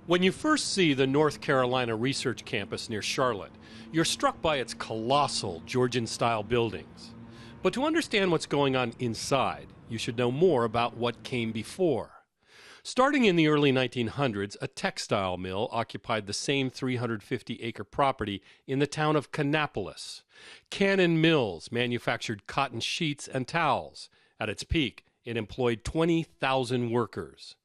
When you first see the North Carolina Research Campus near Charlotte, you're struck by its colossal Georgian-style buildings. But to understand what's going on inside, you should know more about what came before. Starting in the early 1900s, a textile mill occupied the same 350-acre property in the town of Kannapolis. Cannon Mills manufactured cotton sheets and towels. At its peak, it employed 20,000 workers.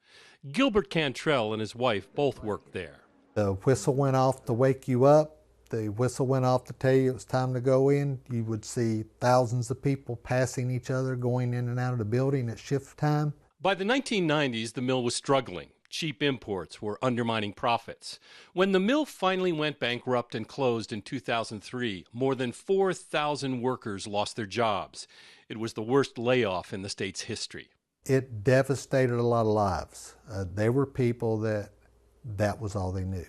Gilbert Cantrell and his wife both worked there. The whistle went off to wake you up. The whistle went off to tell you it was time to go in. You would see thousands of people passing each other, going in and out of the building at shift time. By the 1990s, the mill was struggling. Cheap imports were undermining profits. When the mill finally went bankrupt and closed in 2003, more than 4,000 workers lost their jobs. It was the worst layoff in the state's history. It devastated a lot of lives. There were people that was all they knew.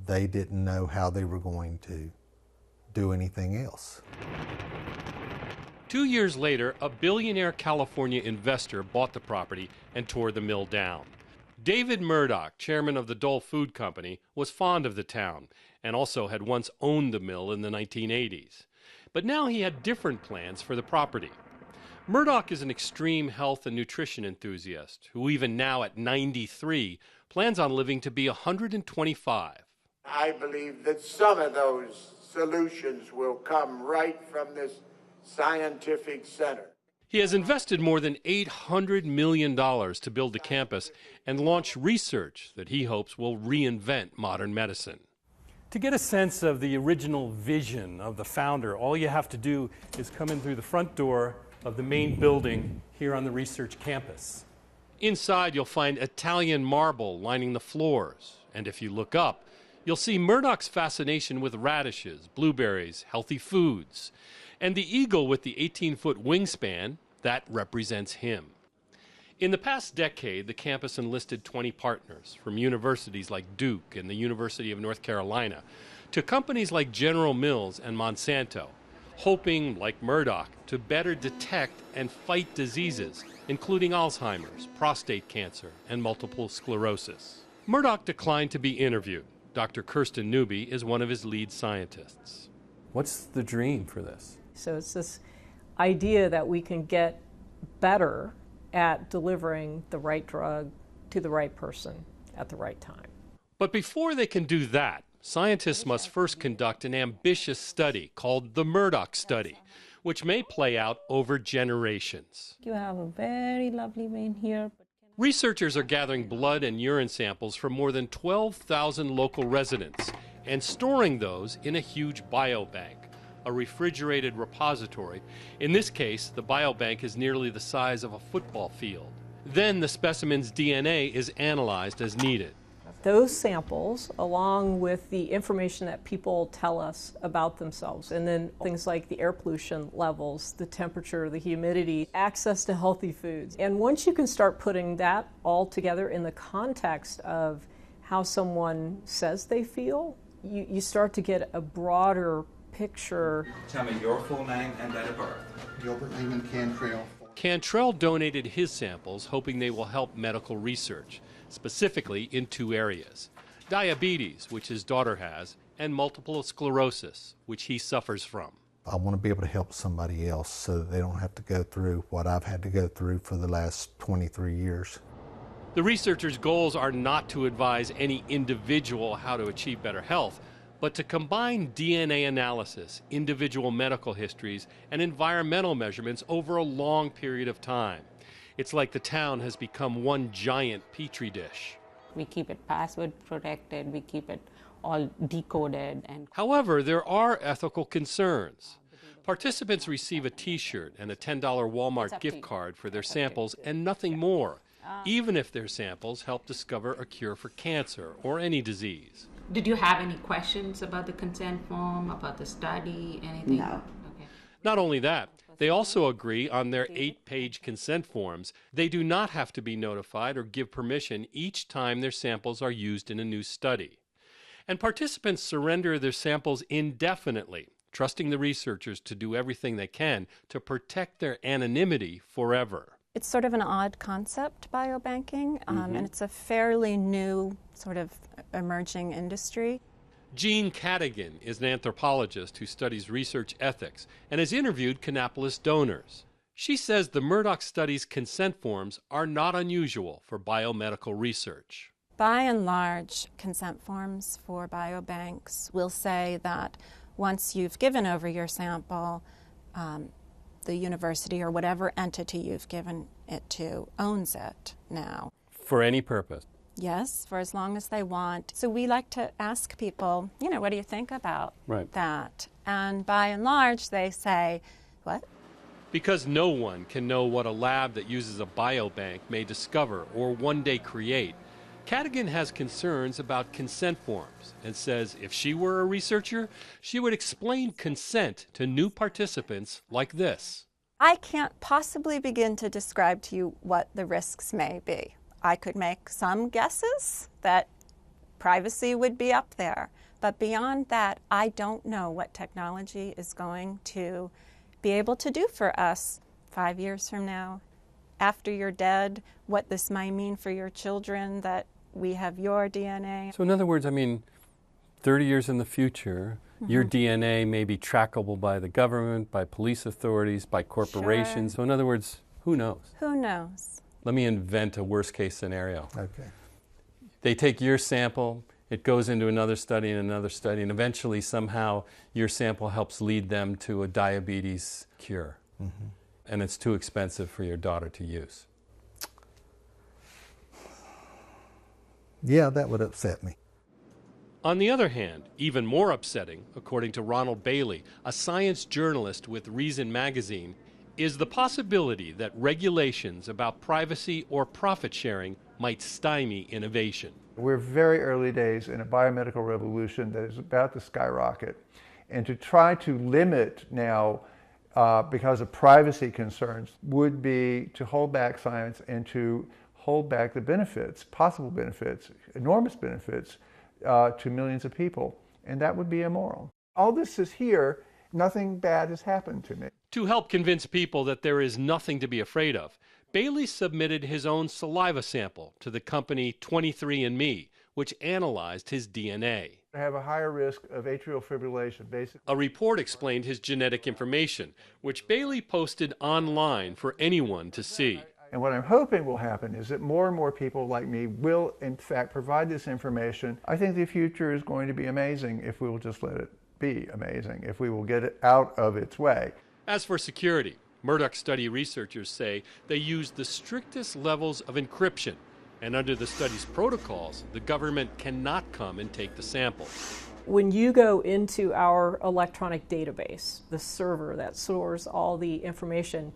They didn't know how they were going to do anything else. 2 years later, a billionaire California investor bought the property and tore the mill down. David Murdoch, chairman of the Dole Food Company, was fond of the town and also had once owned the mill in the 1980s. But now he had different plans for the property. Murdoch is an extreme health and nutrition enthusiast who even now at 93 plans on living to be 125. I believe that some of those solutions will come right from this scientific center. He has invested more than $800 million to build the campus and launch research that he hopes will reinvent modern medicine. To get a sense of the original vision of the founder, all you have to do is come in through the front door of the main building here on the research campus. Inside, you'll find Italian marble lining the floors. And if you look up, you'll see Murdoch's fascination with radishes, blueberries, healthy foods. And the eagle with the 18-foot wingspan, that represents him. In the past decade, the campus enlisted 20 partners, from universities like Duke and the University of North Carolina, to companies like General Mills and Monsanto, hoping, like Murdoch, to better detect and fight diseases, including Alzheimer's, prostate cancer, and multiple sclerosis. Murdoch declined to be interviewed. Dr. Kirsten Newby is one of his lead scientists. What's the dream for this? So it's this idea that we can get better at delivering the right drug to the right person at the right time. But before they can do that, scientists must first conduct an ambitious study called the Murdoch study, which may play out over generations. You have a very lovely vein here. Researchers are gathering blood and urine samples from more than 12,000 local residents and storing those in a huge biobank, a refrigerated repository. In this case, the biobank is nearly the size of a football field. Then the specimen's DNA is analyzed as needed. Those samples, along with the information that people tell us about themselves, and then things like the air pollution levels, the temperature, the humidity, access to healthy foods. And once you can start putting that all together in the context of how someone says they feel, you start to get a broader picture. Tell me your full name and date of birth. Gilbert Lehman Cantrell. Cantrell donated his samples, hoping they will help medical research, specifically in two areas: diabetes, which his daughter has, and multiple sclerosis, which he suffers from. I want to be able to help somebody else so that they don't have to go through what I've had to go through for the last 23 years. The researchers' goals are not to advise any individual how to achieve better health, but to combine DNA analysis, individual medical histories, and environmental measurements over a long period of time. It's like the town has become one giant petri dish. We keep it password protected, we keep it all decoded. However, there are ethical concerns. Participants receive a T-shirt and a $10 Walmart gift card for their samples and nothing more, even if their samples help discover a cure for cancer or any disease. Did you have any questions about the consent form, about the study, anything? No. Okay. Not only that, they also agree on their 8-page consent forms. They do not have to be notified or give permission each time their samples are used in a new study. And participants surrender their samples indefinitely, trusting the researchers to do everything they can to protect their anonymity forever. It's sort of an odd concept, biobanking, and it's a fairly new sort of emerging industry. Jean Cadigan is an anthropologist who studies research ethics and has interviewed Kannapolis donors. She says the Murdoch study's consent forms are not unusual for biomedical research. By and large, consent forms for biobanks will say that once you've given over your sample, the university or whatever entity you've given it to owns it now. For any purpose? Yes, for as long as they want. So we like to ask people, what do you think about that? And by and large, they say, what? Because no one can know what a lab that uses a biobank may discover or one day create, Cadigan has concerns about consent forms and says if she were a researcher, she would explain consent to new participants like this. I can't possibly begin to describe to you what the risks may be. I could make some guesses that privacy would be up there, but beyond that, I don't know what technology is going to be able to do for us 5 years from now, after you're dead, what this might mean for your children, that we have your DNA. So in other words, 30 years in the future, your DNA may be trackable by the government, by police authorities, by corporations. Sure. So in other words, who knows? Who knows? Let me invent a worst case scenario. Okay. They take your sample, it goes into another study and another study, and eventually somehow your sample helps lead them to a diabetes cure. And it's too expensive for your daughter to use. Yeah, that would upset me. On the other hand, even more upsetting, according to Ronald Bailey, a science journalist with Reason magazine, is the possibility that regulations about privacy or profit sharing might stymie innovation. We're very early days in a biomedical revolution that is about to skyrocket. And to try to limit now, because of privacy concerns, would be to hold back science and to hold back the benefits, possible benefits, enormous benefits, to millions of people. And that would be immoral. All this is here. Nothing bad has happened to me. To help convince people that there is nothing to be afraid of, Bailey submitted his own saliva sample to the company 23andMe, which analyzed his DNA. I have a higher risk of atrial fibrillation, basically. A report explained his genetic information, which Bailey posted online for anyone to see. And what I'm hoping will happen is that more and more people like me will, in fact, provide this information. I think the future is going to be amazing if we will just let it be amazing, if we will get it out of its way. As for security, Murdoch study researchers say they used the strictest levels of encryption, and under the study's protocols, the government cannot come and take the sample. When you go into our electronic database, the server that stores all the information,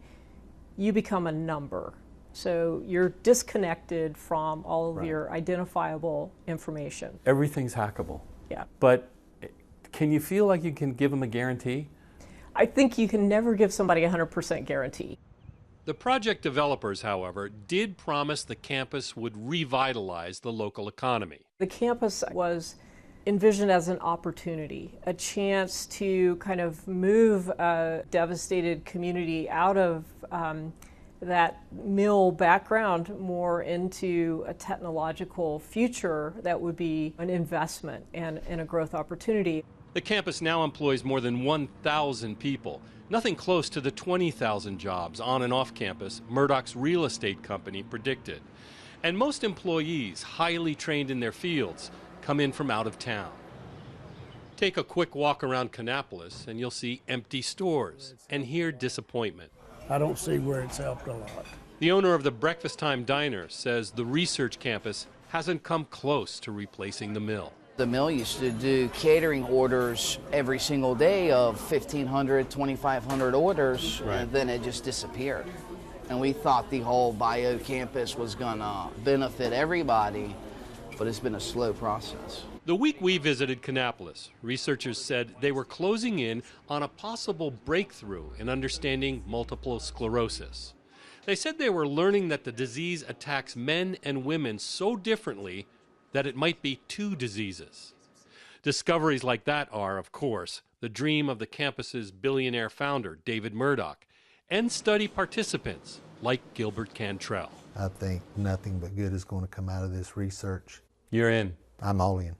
you become a number. So you're disconnected from all of your identifiable information. Everything's hackable. Yeah. But can you feel like you can give them a guarantee? I think you can never give somebody a 100% guarantee. The project developers, however, did promise the campus would revitalize the local economy. The campus was envisioned as an opportunity, a chance to kind of move a devastated community out of that mill background more into a technological future that would be an investment and a growth opportunity. The campus now employs more than 1,000 people, nothing close to the 20,000 jobs on and off campus Murdoch's real estate company predicted. And most employees, highly trained in their fields, come in from out of town. Take a quick walk around Kannapolis and you'll see empty stores and hear disappointment. I don't see where it's helped a lot. The owner of the Breakfast Time Diner says the research campus hasn't come close to replacing the mill. The mill used to do catering orders every single day of 1,500, 2,500 orders, and then it just disappeared. And we thought the whole bio campus was going to benefit everybody, but it's been a slow process. The week we visited Kannapolis, researchers said they were closing in on a possible breakthrough in understanding multiple sclerosis. They said they were learning that the disease attacks men and women so differently that it might be two diseases. Discoveries like that are, of course, the dream of the campus's billionaire founder, David Murdoch, and study participants like Gilbert Cantrell. I think nothing but good is going to come out of this research. You're in. I'm all in.